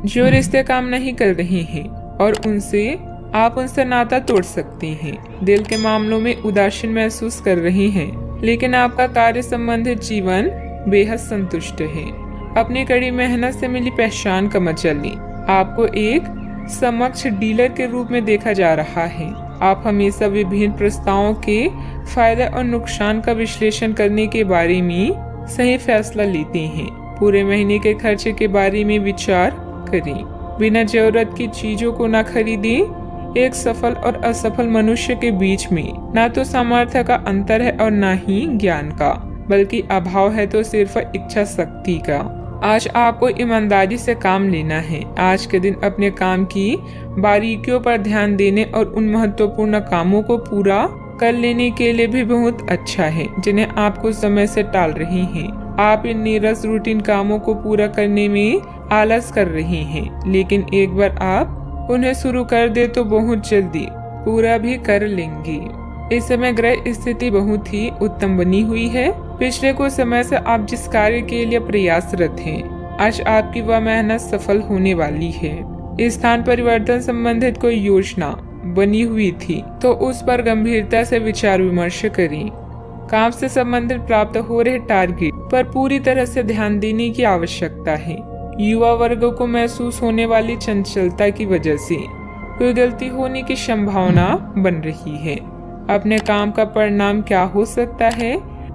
जो रिश्ते काम नहीं कर रहे हैं और आप उनसे नाता तोड़ सकते हैं। दिल के मामलों में उदासीन महसूस कर रहे हैं, लेकिन आपका कार्य संबंधित जीवन बेहद संतुष्ट है। अपनी कड़ी मेहनत से मिली पहचान का मजा लें। आपको एक समक्ष डीलर के रूप में देखा जा रहा है। आप हमेशा विभिन्न प्रस्तावों के फायदे और नुकसान का विश्लेषण करने के बारे में सही फैसला लेते हैं। पूरे महीने के खर्चे के बारे में विचार करें। बिना जरूरत की चीजों को न खरीदें। एक सफल और असफल मनुष्य के बीच में न तो सामर्थ्य का अंतर है और न ही ज्ञान का, बल्कि अभाव है तो सिर्फ इच्छा शक्ति का। आज आपको ईमानदारी से काम लेना है। आज के दिन अपने काम की बारीकियों पर ध्यान देने और उन महत्वपूर्ण कामों को पूरा कर लेने के लिए भी बहुत अच्छा है जिन्हें आप कुछ समय से टाल रहे हैं। आप इन नीरस रूटीन कामों को पूरा करने में आलस कर रहे हैं, लेकिन एक बार आप उन्हें शुरू कर दे तो बहुत जल्दी पूरा भी कर लेंगे। इस समय ग्रह स्थिति बहुत ही उत्तम बनी हुई है। पिछले कुछ समय से आप जिस कार्य के लिए प्रयासरत हैं, आज आपकी वह मेहनत सफल होने वाली है। स्थान परिवर्तन संबंधित कोई योजना बनी हुई थी तो उस पर गंभीरता से विचार विमर्श करें। काम से संबंधित प्राप्त हो रहे टारगेट पर पूरी तरह से ध्यान देने की आवश्यकता है। युवा वर्ग को महसूस होने वाली चंचलता की वजह से कोई गलती होने की संभावना बन रही है। अपने काम का परिणाम क्या हो सकता है,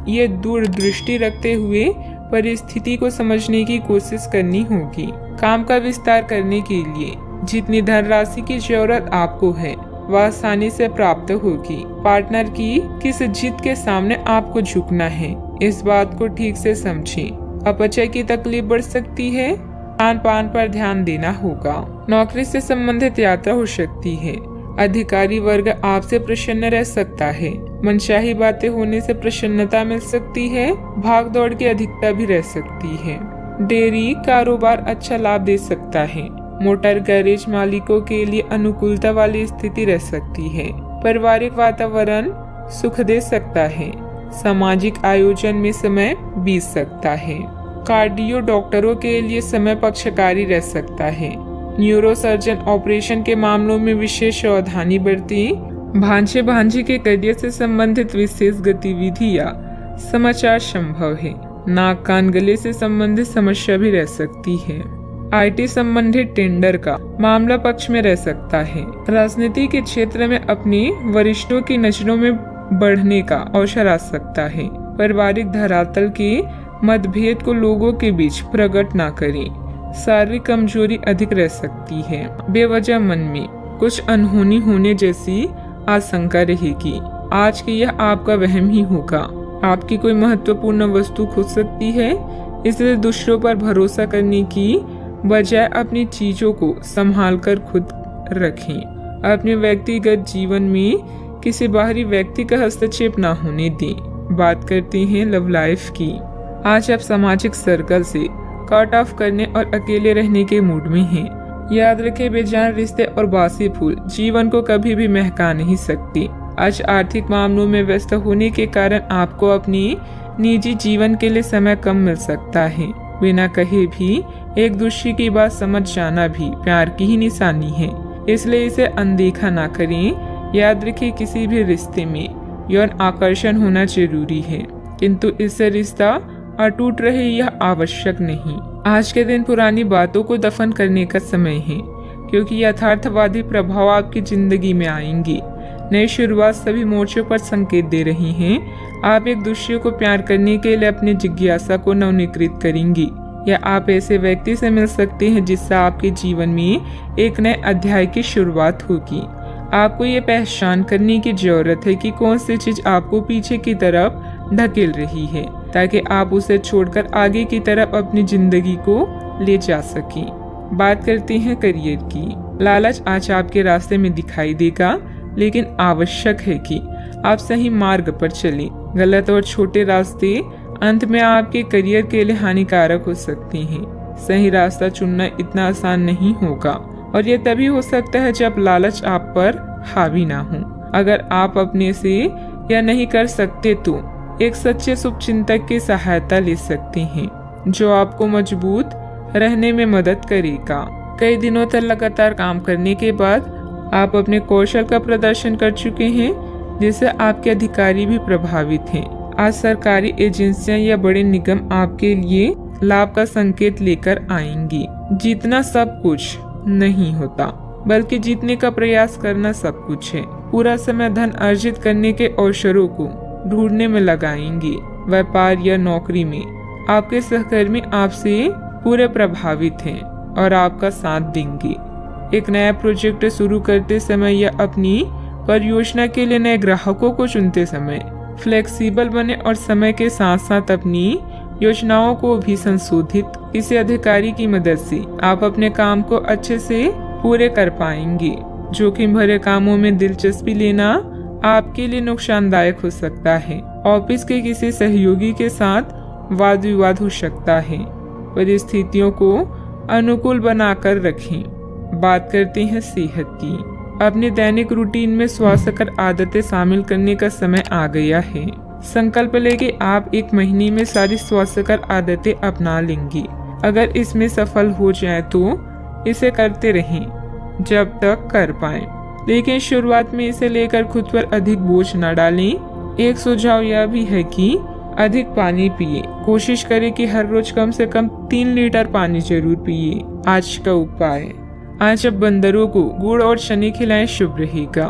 ये दूरदृष्टि रखते हुए परिस्थिति को समझने की कोशिश करनी होगी। काम का विस्तार करने के लिए जितनी धनराशि की जरूरत आपको है वह आसानी से प्राप्त होगी। पार्टनर की किस जिद के सामने आपको झुकना है, इस बात को ठीक से समझें। अपचय की तकलीफ बढ़ सकती है। खान पान पर ध्यान देना होगा। नौकरी से संबंधित यात्रा हो सकती है। अधिकारी वर्ग आपसे प्रसन्न रह सकता है। मनचाही बातें होने से प्रसन्नता मिल सकती है। भाग दौड़ की अधिकता भी रह सकती है। डेयरी कारोबार अच्छा लाभ दे सकता है। मोटर गैरेज मालिकों के लिए अनुकूलता वाली स्थिति रह सकती है। पारिवारिक वातावरण सुख दे सकता है। सामाजिक आयोजन में समय बीत सकता है। कार्डियो डॉक्टरों के लिए समय पक्षकारी रह सकता है। न्यूरोसर्जन ऑपरेशन के मामलों में विशेष सावधानी बरतें। भांजे भांजी के करियर से संबंधित विशेष गतिविधि या समाचार संभव है। नाक कान गले से संबंधित समस्या भी रह सकती है। आईटी संबंधित टेंडर का मामला पक्ष में रह सकता है। राजनीति के क्षेत्र में अपने वरिष्ठों की नजरों में बढ़ने का अवसर आ सकता है। पारिवारिक धरातल के मतभेद को लोगों के बीच प्रकट न करें। शारीरिक कमजोरी अधिक रह सकती है। बेवजह मन में कुछ अनहोनी होने जैसी आशंका रहेगी। आज की यह आपका वहम ही होगा। आपकी कोई महत्वपूर्ण वस्तु खो सकती है, इसलिए दूसरों पर भरोसा करने की बजाय अपनी चीजों को संभाल कर खुद रखें। अपने व्यक्तिगत जीवन में किसी बाहरी व्यक्ति का हस्तक्षेप न होने दें। बात करते हैं लव लाइफ की। आज आप सामाजिक सर्कल से कट ऑफ करने और अकेले रहने के मूड में हैं। याद रखें, बेजान रिश्ते और बासी फूल जीवन को कभी भी महका नहीं सकती। आज आर्थिक मामलों में व्यस्त होने के कारण आपको अपनी निजी जीवन के लिए समय कम मिल सकता है। बिना कहे भी एक दूसरे की बात समझ जाना भी प्यार की ही निशानी है, इसलिए इसे अनदेखा ना करें। याद रखें, किसी भी रिश्ते में यौन आकर्षण होना जरूरी है, किंतु इससे रिश्ता अटूट रहे यह आवश्यक नहीं। आज के दिन पुरानी बातों को दफन करने का समय है, क्योंकि यथार्थवादी प्रभाव आपकी जिंदगी में आएंगे। नई शुरुआत सभी मोर्चों पर संकेत दे रही हैं। आप एक दूसरे को प्यार करने के लिए अपनी जिज्ञासा को नवनीकृत करेंगी, या आप ऐसे व्यक्ति से मिल सकते हैं जिससे आपके जीवन में एक नए अध्याय की शुरुआत होगी। आपको ये पहचान करने की जरूरत है कि कौन सी चीज आपको पीछे की तरफ ढकेल रही है, ताकि आप उसे छोड़कर आगे की तरफ अपनी जिंदगी को ले जा सकें। बात करते हैं करियर की। लालच आज आपके रास्ते में दिखाई देगा, लेकिन आवश्यक है कि आप सही मार्ग पर चलें। गलत और छोटे रास्ते अंत में आपके करियर के लिए हानिकारक हो सकते हैं। सही रास्ता चुनना इतना आसान नहीं होगा, और यह तभी हो सकता है जब लालच आप पर हावी ना हो। अगर आप अपने से यह नहीं कर सकते तो एक सच्चे शुभचिंतक की सहायता ले सकते हैं, जो आपको मजबूत रहने में मदद करेगा। कई दिनों तक लगातार काम करने के बाद आप अपने कौशल का प्रदर्शन कर चुके हैं, जिससे आपके अधिकारी भी प्रभावित हैं। आज सरकारी एजेंसियां या बड़े निगम आपके लिए लाभ का संकेत लेकर आएंगी। जीतना सब कुछ नहीं होता, बल्कि जीतने का प्रयास करना सब कुछ है। पूरा समय धन अर्जित करने के अवसरों को ढूंढने में लगाएंगे। व्यापार या नौकरी में आपके सहकर्मी आपसे पूरे प्रभावित हैं और आपका साथ देंगे। एक नया प्रोजेक्ट शुरू करते समय या अपनी परियोजना के लिए नए ग्राहकों को चुनते समय फ्लेक्सिबल बने और समय के साथ साथ अपनी योजनाओं को भी संशोधित। किसी अधिकारी की मदद से आप अपने काम को अच्छे से पूरे कर पाएंगे। जोखिम भरे कामों में दिलचस्पी लेना आपके लिए नुकसानदायक हो सकता है। ऑफिस के किसी सहयोगी के साथ वाद विवाद हो सकता है। परिस्थितियों को अनुकूल बनाकर रखें। बात करते हैं सेहत की। अपने दैनिक रूटीन में स्वास्थ्यकर आदतें शामिल करने का समय आ गया है। संकल्प लें कि आप एक महीने में सारी स्वास्थ्यकर आदतें अपना लेंगे। अगर इसमें सफल हो जाए तो इसे करते रहें जब तक कर पाएं, लेकिन शुरुआत में इसे लेकर खुद पर अधिक बोझ न डालें। एक सुझाव यह भी है कि अधिक पानी पिए। कोशिश करें कि हर रोज कम से कम 3 लीटर पानी जरूर पिए। आज का उपाय, आज अब बंदरों को गुड़ और शनी खिलाएं, शुभ रहेगा।